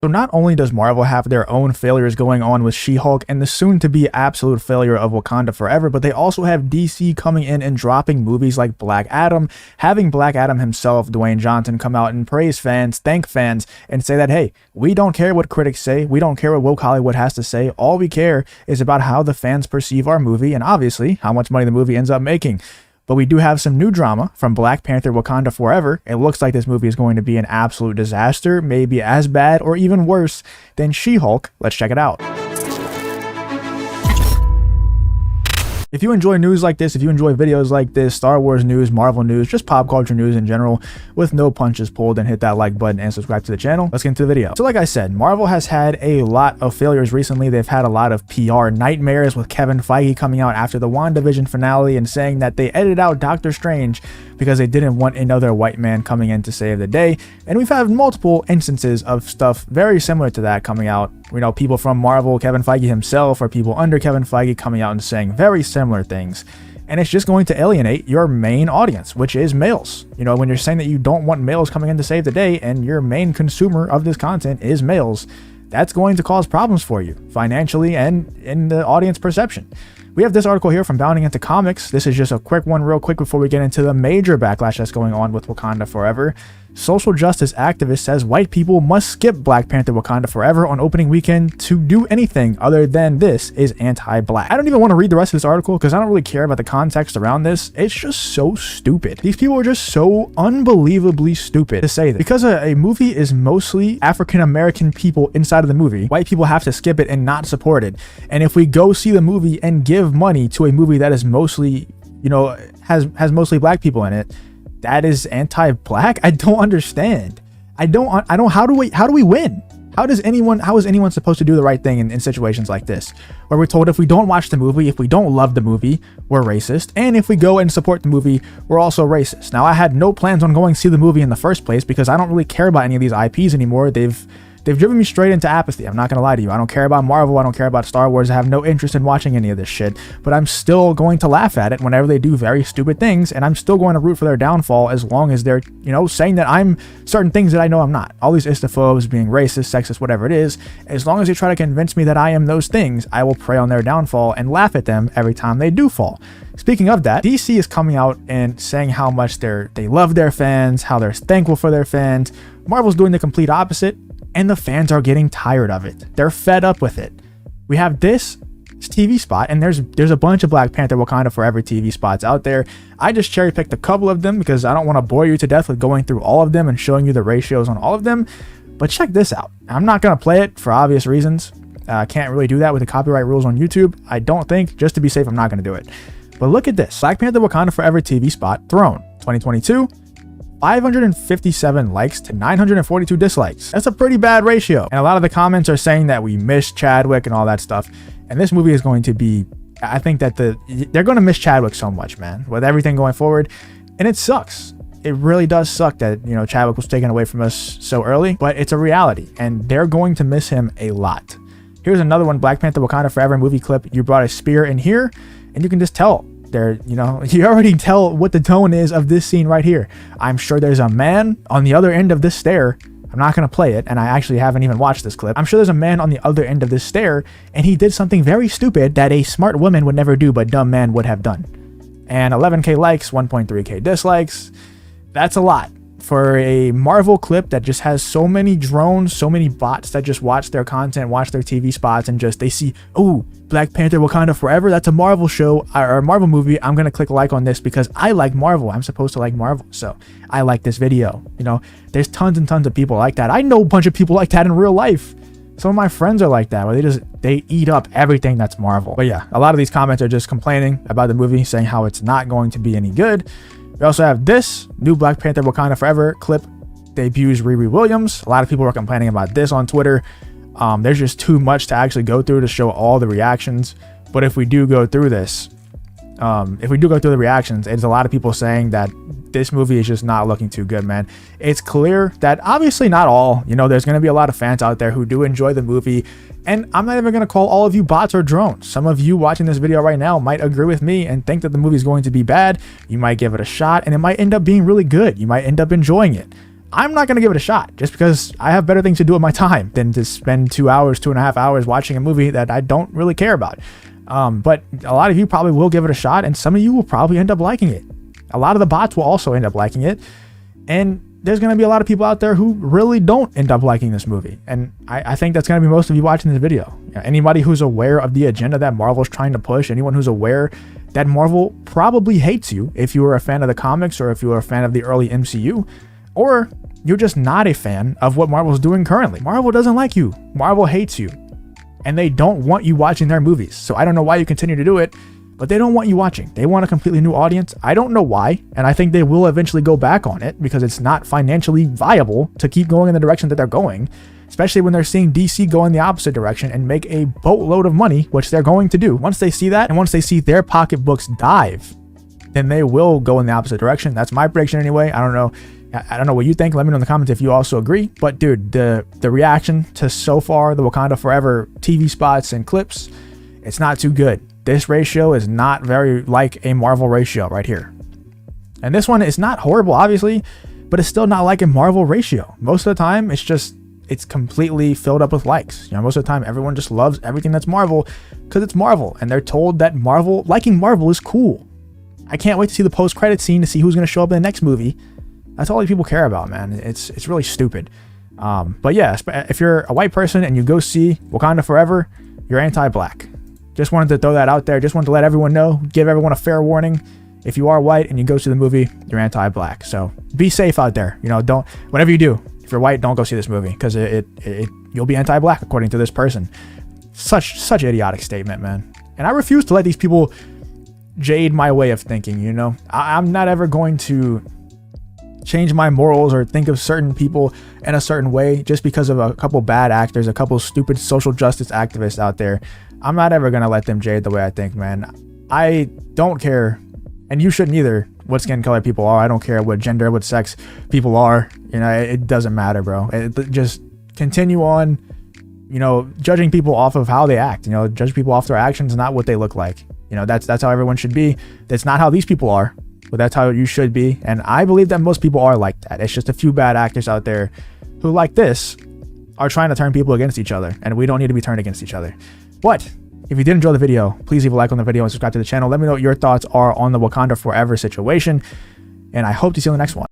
So not only does Marvel have their own failures going on with She-Hulk and the soon-to-be absolute failure of Wakanda Forever, but they also have DC coming in and dropping movies like Black Adam, having Black Adam himself, Dwayne Johnson, come out and praise fans, thank fans, and say that, hey, we don't care what critics say, we don't care what woke Hollywood has to say, all we care is about how the fans perceive our movie, and obviously, how much money the movie ends up making. But we do have some new drama from Black Panther Wakanda Forever. It looks like this movie is going to be an absolute disaster, maybe as bad or even worse than She-Hulk. Let's check it out. If you enjoy news like this, if you enjoy videos like this, Star Wars news, Marvel news, just pop culture news in general, with no punches pulled, then hit that like button and subscribe to the channel. Let's get into the video. So like I said, Marvel has had a lot of failures recently. They've had a lot of PR nightmares with Kevin Feige coming out after the WandaVision finale and saying that they edited out Doctor Strange because they didn't want another white man coming in to save the day. And we've had multiple instances of stuff very similar to that coming out. You know, people from Marvel, Kevin Feige himself, or people under Kevin Feige coming out and saying very similar things. And it's just going to alienate your main audience, which is males. You know, when you're saying that you don't want males coming in to save the day and your main consumer of this content is males, that's going to cause problems for you financially and in the audience perception. We have this article here from Bounding Into Comics. This is just a quick one real quick before we get into the major backlash that's going on with Wakanda Forever. Social justice activist says white people must skip Black Panther Wakanda Forever on opening weekend to do anything other than this is anti-black. I don't even want to read the rest of this article because I don't really care about the context around this. It's just so stupid. These people are just so unbelievably stupid to say this. Because a movie is mostly African-American people inside of the movie, white people have to skip it and not support it. And if we go see the movie and give money to a movie that is mostly, you know, has mostly black people in it, that is anti-black? I don't understand. I don't, how do we win? How is anyone supposed to do the right thing in situations like this? Where we're told if we don't watch the movie, if we don't love the movie, we're racist. And if we go and support the movie, we're also racist. Now, I had no plans on going to see the movie in the first place because I don't really care about any of these IPs anymore. They've driven me straight into apathy. I'm not going to lie to you. I don't care about Marvel. I don't care about Star Wars. I have no interest in watching any of this shit. But I'm still going to laugh at it whenever they do very stupid things. And I'm still going to root for their downfall as long as they're, you know, saying that I'm certain things that I know I'm not. All these istophobes, being racist, sexist, whatever it is. As long as they try to convince me that I am those things, I will prey on their downfall and laugh at them every time they do fall. Speaking of that, DC is coming out and saying how much they love their fans, how they're thankful for their fans. Marvel's doing the complete opposite. And the fans are getting tired of it. They're fed up with it. We have this TV spot, and there's a bunch of Black Panther Wakanda Forever TV spots out there. I just cherry picked a couple of them because I don't want to bore you to death with going through all of them and showing you the ratios on all of them. But check this out. I'm not going to play it for obvious reasons. I can't really do that with the copyright rules on YouTube. I don't think. Just to be safe, I'm not going to do it. But look at this. Black Panther Wakanda Forever TV spot, Throne, 2022. 557 likes to 942 dislikes. That's a pretty bad ratio. And a lot of the comments are saying that we miss Chadwick and all that stuff. And this movie is going to be, I think that they're going to miss Chadwick so much, man, with everything going forward. And it sucks. It really does suck that, you know, Chadwick was taken away from us so early, but it's a reality and they're going to miss him a lot. Here's another one, Black Panther Wakanda Forever movie clip. You brought a spear in here and you can just tell. You know, you already tell what the tone is of this scene right here. I'm sure there's a man on the other end of this stair. I'm not going to play it, and I actually haven't even watched this clip. I'm sure there's a man on the other end of this stair, and he did something very stupid that a smart woman would never do, but dumb man would have done. And 11K likes, 1.3K dislikes. That's a lot for a Marvel clip that just has so many drones, so many bots that just watch their content, watch their TV spots, and just they see, oh, Black Panther Wakanda Forever, that's a Marvel show or a Marvel movie. I'm gonna click like on this because I like Marvel. I'm supposed to like Marvel, so I like this video. You know, there's tons and tons of people like that. I know a bunch of people like that in real life. Some of my friends are like that, where they eat up everything that's Marvel. But yeah, a lot of these comments are just complaining about the movie, saying how it's not going to be any good. We also have this new Black Panther Wakanda Forever clip debuts Riri Williams. A lot of people are complaining about this on Twitter. There's just too much to actually go through to show all the reactions. But if we do go through this, the reactions, it's a lot of people saying that this movie is just not looking too good, man. It's clear that obviously not all, you know, there's going to be a lot of fans out there who do enjoy the movie. And I'm not even going to call all of you bots or drones. Some of you watching this video right now might agree with me and think that the movie is going to be bad. You might give it a shot and it might end up being really good. You might end up enjoying it. I'm not going to give it a shot just because I have better things to do with my time than to spend 2 hours, 2.5 hours watching a movie that I don't really care about. But a lot of you probably will give it a shot, and some of you will probably end up liking it. A lot of the bots will also end up liking it. And there's going to be a lot of people out there who really don't end up liking this movie. And I think that's going to be most of you watching this video. You know, anybody who's aware of the agenda that Marvel's trying to push, anyone who's aware that Marvel probably hates you if you were a fan of the comics or if you were a fan of the early MCU, or you're just not a fan of what Marvel's doing currently. Marvel doesn't like you. Marvel hates you. And they don't want you watching their movies. So I don't know why you continue to do it, but they don't want you watching. They want a completely new audience. I don't know why, and I think they will eventually go back on it because it's not financially viable to keep going in the direction that they're going, especially when they're seeing DC go in the opposite direction and make a boatload of money, which they're going to do. Once they see that, and once they see their pocketbooks dive, then they will go in the opposite direction. That's my prediction anyway. I don't know what you think. Let me know in the comments if you also agree. But dude, the reaction to so far the Wakanda Forever TV spots and clips, it's not too good. This ratio is not very like a Marvel ratio right here. And this one is not horrible, obviously, but it's still not like a Marvel ratio. Most of the time, it's completely filled up with likes. You know, most of the time, everyone just loves everything that's Marvel because it's Marvel, and they're told that liking Marvel is cool. I can't wait to see the post-credit scene to see who's going to show up in the next movie. That's all these people care about, man. It's really stupid. But yeah, if you're a white person and you go see Wakanda Forever, you're anti-black. Just wanted to throw that out there. Just wanted to let everyone know, give everyone a fair warning. If you are white and you go to the movie, you're anti-black. So be safe out there. You know, whatever you do, if you're white, don't go see this movie because you'll be anti-black according to this person. Such idiotic statement, man. And I refuse to let these people jade my way of thinking. You know, I'm not ever going to change my morals or think of certain people in a certain way just because of a couple bad actors, a couple stupid social justice activists out there. I'm not ever going to let them jade the way I think, man. I don't care, and you shouldn't either, what skin color people are. I don't care what gender, what sex people are. You know, it doesn't matter, bro. Just continue on, you know, judging people off of how they act. You know, judge people off their actions, not what they look like. You know, that's how everyone should be. That's not how these people are, but that's how you should be. And I believe that most people are like that. It's just a few bad actors out there who, like this, are trying to turn people against each other, and we don't need to be turned against each other. But if you did enjoy the video, please leave a like on the video and subscribe to the channel. Let me know what your thoughts are on the Wakanda Forever situation, and I hope to see you in the next one.